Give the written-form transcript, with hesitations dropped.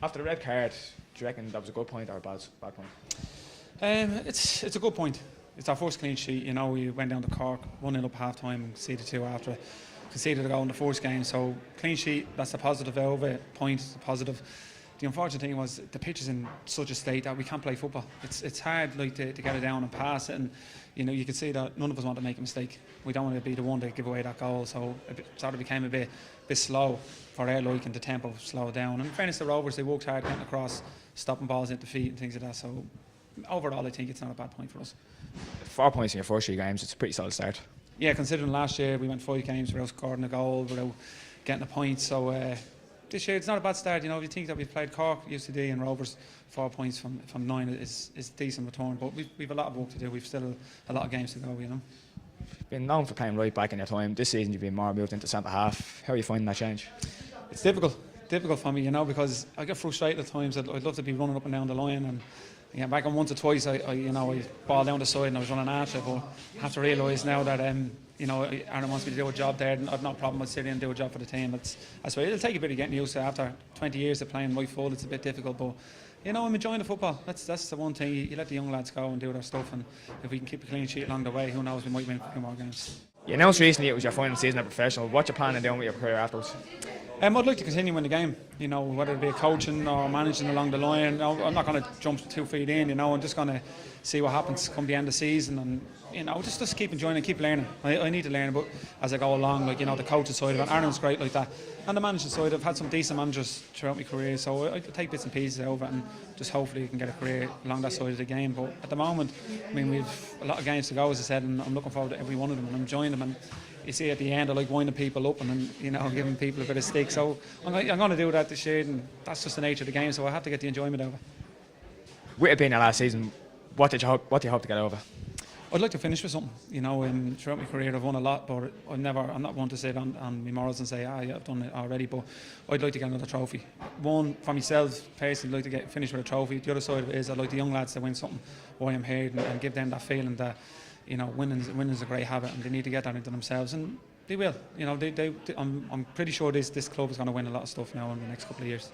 After the red card, do you reckon that was a good point or a bad point? It's a good point. It's our first clean sheet. We went down to Cork, 1-0 up half time, and conceded 2 after. Conceded a goal in the first game, so clean sheet, that's a positive over it. Point, a positive. The unfortunate thing was the pitch is in such a state that we can't play football. It's hard to get it down and pass it, and you can see that none of us want to make a mistake. We don't want to be the one to give away that goal, so it sort of became a bit slow for our liking. The tempo slowed down. And in fairness to Rovers, they worked hard getting across, stopping balls into feet and things like that. So overall, I think it's not a bad point for us. 4 points in your first 3 games, it's a pretty solid start. Yeah, considering last year we went 5 games without scoring a goal, without getting a point. So this year it's not a bad start. If you think that we've played Cork, UCD and Rovers, 4 points from 9 is decent return. But we've a lot of work to do. We've still a lot of games to go. You've been known for playing right back in your time. This season you've been more moved into centre half. How are you finding that change? It's difficult for me, because I get frustrated at times. I'd love to be running up and down the line, and back on once or twice I ball down the side and I was running after it, but I have to realise now that Aaron wants me to do a job there, and I've no problem with sitting and do a job for the team. I swear it'll take a bit of getting used to. After 20 years of playing right full, it's a bit difficult, but I'm enjoying the football. That's the one thing. You let the young lads go and do their stuff, and if we can keep a clean sheet along the way, who knows, we might win a few more games. You announced recently it was your final season as a professional. What's your plan on doing with your career afterwards? I'd like to continue in the game, whether it be coaching or managing along the line. I'm not going to jump 2 feet in, I'm just going to see what happens come the end of the season, and just keep enjoying and keep learning. I need to learn, but as I go along, the coaching side of it, Aaron's great like that, and the managing side, I've had some decent managers throughout my career, so I take bits and pieces over it, and just hopefully can get a career along that side of the game. But at the moment, we've a lot of games to go, as I said, and I'm looking forward to every one of them, and I'm enjoying them. And you see at the end, I like winding people up and giving people a bit of stick. So I'm going to do that this year, and that's just the nature of the game. So I have to get the enjoyment over. With it being your last season, what do you hope to get over? I'd like to finish with something. Throughout my career, I've won a lot, but I'm not one to sit on my morals and say, yeah, I've done it already. But I'd like to get another trophy. One, for myself personally, I'd like to finish with a trophy. The other side of it is I'd like the young lads to win something while I'm here, and give them that feeling that winning's a great habit, and they need to get that into themselves, and they will. I'm pretty sure this club is going to win a lot of stuff now in the next couple of years.